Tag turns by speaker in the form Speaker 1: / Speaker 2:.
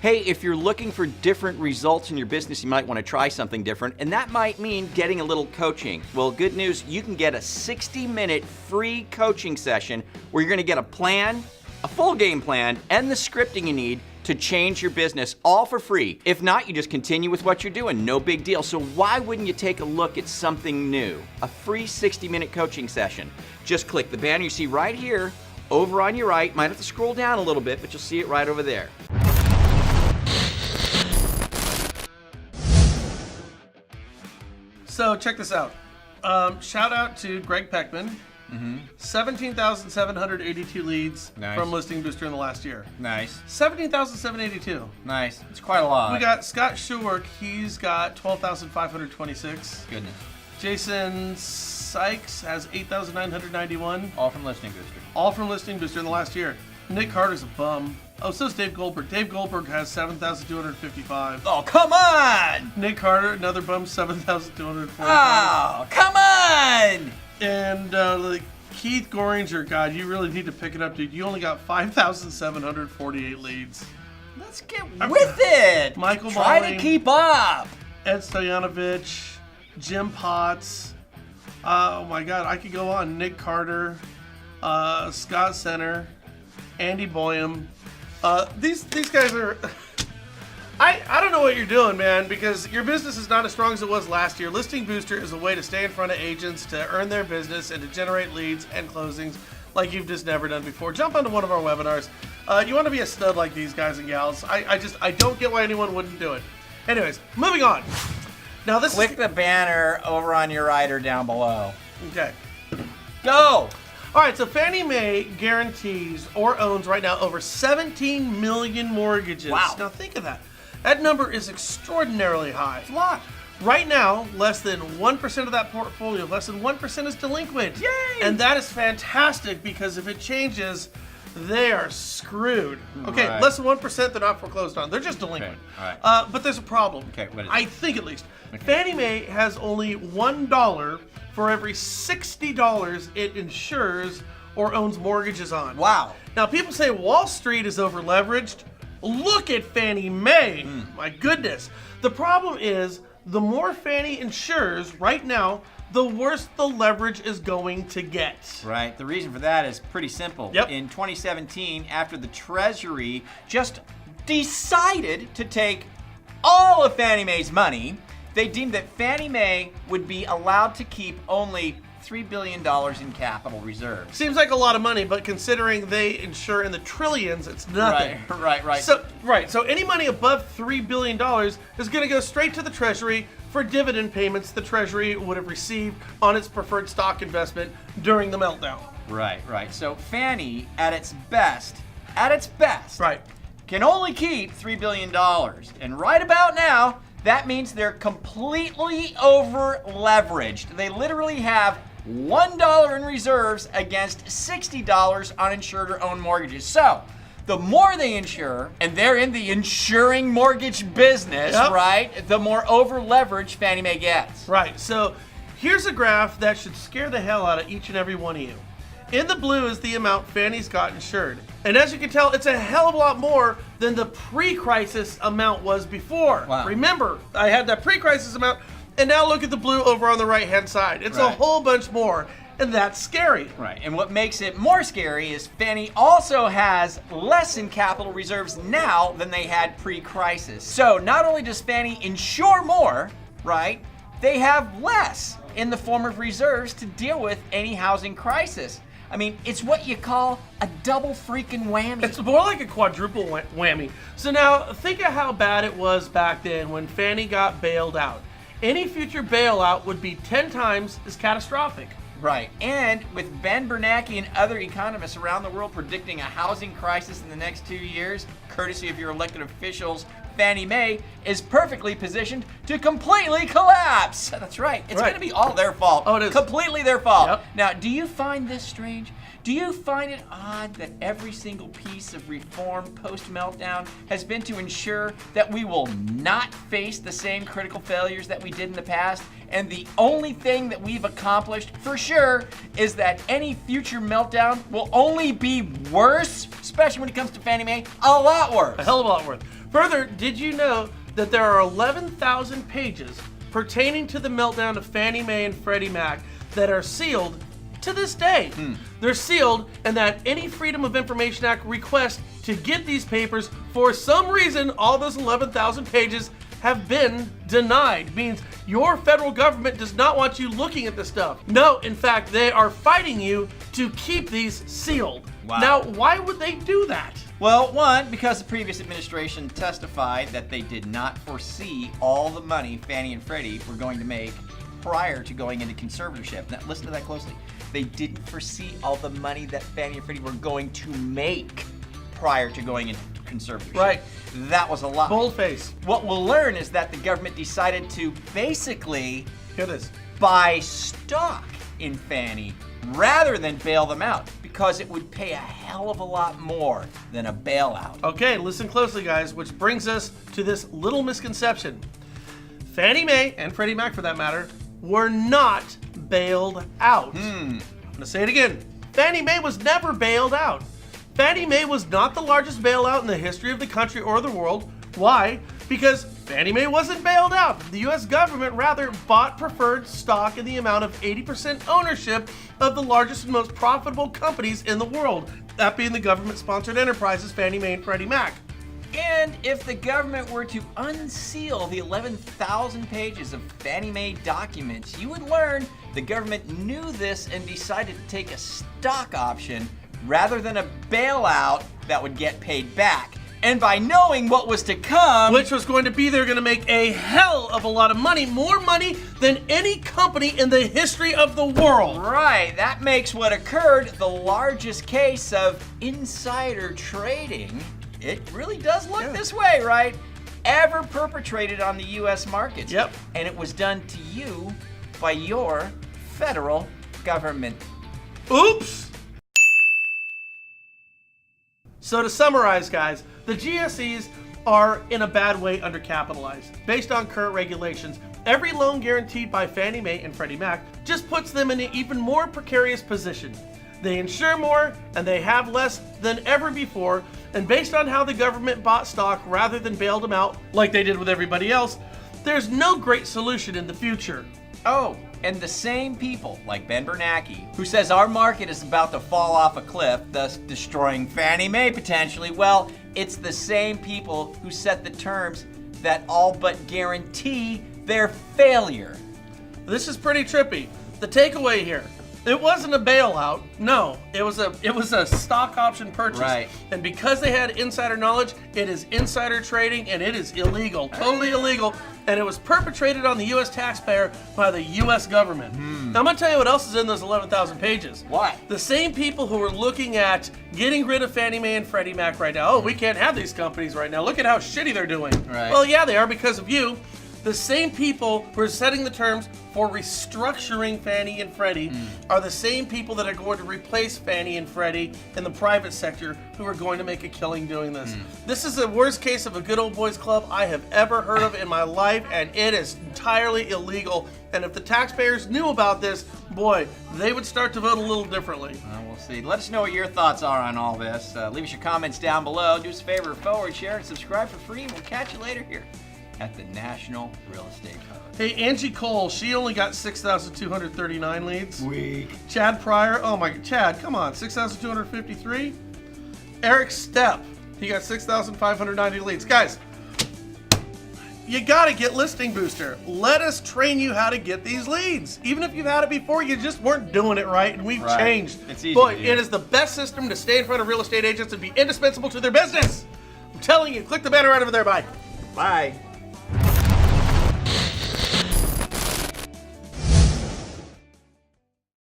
Speaker 1: Hey, if you're looking for different results in your business, you might want to try something different, and that might mean getting a little coaching. Well, good news, you can get a 60-minute free coaching session where you're going to get a plan, a full game plan, and the scripting you need to change your business, all for free. If not, you just continue with what you're doing, no big deal. So why wouldn't you take a look at something new? A free 60-minute coaching session. Just click the banner you see right here, over on your right. Might have to scroll down a little bit, but you'll see it right over there.
Speaker 2: So check this out. Shout out to Greg Peckman. 17,782 leads from Listing Booster in the last year.
Speaker 3: Nice.
Speaker 2: 17,782.
Speaker 3: Nice. It's quite a lot.
Speaker 2: We got Scott Schuwerk. He's got 12,526.
Speaker 3: Goodness.
Speaker 2: Jason Sykes has 8,991.
Speaker 3: All from Listing Booster.
Speaker 2: All from Listing Booster in the last year. Nick Carter's a bum. Oh, so is Dave Goldberg. Dave Goldberg has 7,255.
Speaker 3: Oh, come on!
Speaker 2: Nick Carter, another bum, 7,245.
Speaker 3: Oh, come on!
Speaker 2: And Keith Goringer, God, you really need to pick it up, dude. You only got 5,748 leads.
Speaker 3: Let's get with it.
Speaker 2: Michael
Speaker 3: Try
Speaker 2: Molly,
Speaker 3: to keep up.
Speaker 2: Ed Stoyanovich, Jim Potts. Oh my God, I could go on. Nick Carter, Scott Center, Andy Boyum. These guys are. I don't know what you're doing, man, because your business is not as strong as it was last year. Listing Booster is a way to stay in front of agents, to earn their business, and to generate leads and closings like you've just never done before. Jump onto one of our webinars. You want to be a stud like these guys and gals. I don't get why anyone wouldn't do it. Anyways, moving on. Now this
Speaker 3: Click the banner over on your right or down below.
Speaker 2: Okay.
Speaker 3: Go!
Speaker 2: All right, so Fannie Mae guarantees or owns right now over 17 million mortgages.
Speaker 3: Wow.
Speaker 2: Now think of that. That number is extraordinarily high.
Speaker 3: It's a lot.
Speaker 2: Right now, less than 1% of that portfolio, less than 1% is delinquent.
Speaker 3: Yay!
Speaker 2: And that is fantastic because if it changes, they are screwed. Okay,
Speaker 3: Right.
Speaker 2: less than 1%, they're not foreclosed on. They're just delinquent.
Speaker 3: Okay, all right.
Speaker 2: But there's a problem.
Speaker 3: Okay, what is it?
Speaker 2: I think at least. Fannie Mae has only $1 for every $60 it insures or owns mortgages on.
Speaker 3: Wow.
Speaker 2: Now, people say Wall Street is over leveraged. Look at Fannie Mae. My goodness. The problem is the more Fannie insures right now, the worse the leverage is going to get.
Speaker 3: Right. The reason for that is pretty simple.
Speaker 2: Yep.
Speaker 3: In 2017, after the Treasury just decided to take all of Fannie Mae's money, they deemed that Fannie Mae would be allowed to keep only $3 billion in capital reserves.
Speaker 2: Seems like a lot of money, but considering they insure in the trillions, it's nothing.
Speaker 3: Right.
Speaker 2: So any money above $3 billion is going to go straight to the Treasury for dividend payments the Treasury would have received on its preferred stock investment during the meltdown.
Speaker 3: Right. So Fannie, at its best,
Speaker 2: Right.
Speaker 3: can only keep $3 billion. And right about now, that means they're completely over leveraged. They literally have $1 in reserves against $60 uninsured or owned mortgages. So the more they insure, and they're in the insuring mortgage business,
Speaker 2: Yep.
Speaker 3: right, the more over leveraged Fannie Mae gets.
Speaker 2: Right, so here's a graph that should scare the hell out of each and every one of you. In the blue is the amount Fannie's got insured. And as you can tell, it's a hell of a lot more than the pre-crisis amount was before.
Speaker 3: Wow.
Speaker 2: Remember, I had that pre-crisis amount, and now look at the blue over on the right-hand side. It's a
Speaker 3: Right.
Speaker 2: whole bunch more, and that's scary.
Speaker 3: Right, and what makes it more scary is Fannie also has less in capital reserves now than they had pre-crisis. So not only does Fannie insure more, right, they have less in the form of reserves to deal with any housing crisis. I mean, it's what you call a double freaking whammy.
Speaker 2: It's more like a quadruple whammy. So now, think of how bad it was back then when Fannie got bailed out. Any future bailout would be 10 times as catastrophic.
Speaker 3: Right, and with Ben Bernanke and other economists around the world predicting a housing crisis in the next 2 years, courtesy of your elected officials, Fannie Mae is perfectly positioned to completely collapse. That's right. It's going to be all their fault.
Speaker 2: Oh, it is.
Speaker 3: Completely their fault.
Speaker 2: Yep.
Speaker 3: Now, do you find this strange? Do you find it odd that every single piece of reform post-meltdown has been to ensure that we will not face the same critical failures that we did in the past? And the only thing that we've accomplished for sure is that any future meltdown will only be worse, especially when it comes to Fannie Mae, a lot worse.
Speaker 2: A hell of a lot worse. Further, did you know that there are 11,000 pages pertaining to the meltdown of Fannie Mae and Freddie Mac that are sealed to this day? They're sealed, and that any Freedom of Information Act request to get these papers, for some reason, all those 11,000 pages have been denied. Means your federal government does not want you looking at this stuff. No, in fact, they are fighting you to keep these sealed.
Speaker 3: Wow.
Speaker 2: Now, why would they do that?
Speaker 3: Well, one, because the previous administration testified that they did not foresee all the money Fannie and Freddie were going to make prior to going into conservatorship. Now, listen to that closely. They didn't foresee all the money that Fannie and Freddie were going to make prior to going into conservatorship.
Speaker 2: Right.
Speaker 3: That was a lot.
Speaker 2: Boldface.
Speaker 3: What we'll learn is that the government decided to basically
Speaker 2: Hear this.
Speaker 3: buy stock in Fannie rather than bail them out, because it would pay a hell of a lot more than a bailout.
Speaker 2: Okay, listen closely, guys, which brings us to this little misconception. Fannie Mae, and Freddie Mac for that matter, were not bailed out. I'm gonna say it again. Fannie Mae was never bailed out. Fannie Mae was not the largest bailout in the history of the country or the world. Why? Because Fannie Mae wasn't bailed out. The US government rather bought preferred stock in the amount of 80% ownership of the largest and most profitable companies in the world, that being the government-sponsored enterprises Fannie Mae and Freddie Mac.
Speaker 3: And if the government were to unseal the 11,000 pages of Fannie Mae documents, you would learn the government knew this and decided to take a stock option rather than a bailout that would get paid back. And by knowing what was to come,
Speaker 2: Which was going to be, they're going to make a hell of a lot of money, more money than any company in the history of the world.
Speaker 3: right, that makes what occurred the largest case of insider trading. It really does look this way, right? Ever perpetrated on the US markets.
Speaker 2: Yep.
Speaker 3: And it was done to you by your federal government.
Speaker 2: Oops! So to summarize, guys, the GSEs are in a bad way undercapitalized. Based on current regulations, every loan guaranteed by Fannie Mae and Freddie Mac just puts them in an even more precarious position. They insure more and they have less than ever before, and based on how the government bought stock rather than bailed them out like they did with everybody else, there's no great solution in the future.
Speaker 3: Oh, and the same people, like Ben Bernanke, who says our market is about to fall off a cliff, thus destroying Fannie Mae potentially, well, it's the same people who set the terms that all but guarantee their failure.
Speaker 2: This is pretty trippy. The takeaway here, it wasn't a bailout. No, it was a stock option purchase.
Speaker 3: Right.
Speaker 2: And because they had insider knowledge, it is insider trading and it is illegal, totally illegal. And it was perpetrated on the US taxpayer by the US government. Now I'm gonna tell you what else is in those 11,000 pages.
Speaker 3: Why?
Speaker 2: The same people who are looking at getting rid of Fannie Mae and Freddie Mac right now. Oh, we can't have these companies right now. Look at how shitty they're doing.
Speaker 3: Right.
Speaker 2: Well, yeah, they are because of you. The same people who are setting the terms for restructuring Fannie and Freddie are the same people that are going to replace Fannie and Freddie in the private sector who are going to make a killing doing this. This is the worst case of a good old boys club I have ever heard of in my life, and it is entirely illegal. And if the taxpayers knew about this, boy, they would start to vote a little differently.
Speaker 3: We'll see. Let us know what your thoughts are on all this. Leave us your comments down below. Do us a favor, forward, share, and subscribe for free. We'll catch you later here at the National Real Estate Hub.
Speaker 2: Hey, Angie Cole, she only got 6,239 leads.
Speaker 3: Weak.
Speaker 2: Chad Pryor, oh my, Chad, come on, 6,253. Eric Stepp, he got 6,590 leads. Guys, you gotta get Listing Booster. Let us train you how to get these leads. Even if you've had it before, you just weren't doing it right, and we've
Speaker 3: Right.
Speaker 2: changed.
Speaker 3: It's easy
Speaker 2: Boy,
Speaker 3: to do.
Speaker 2: it is the best system to stay in front of real estate agents and be indispensable to their business. I'm telling you, click the banner right over there, bye.
Speaker 3: Bye.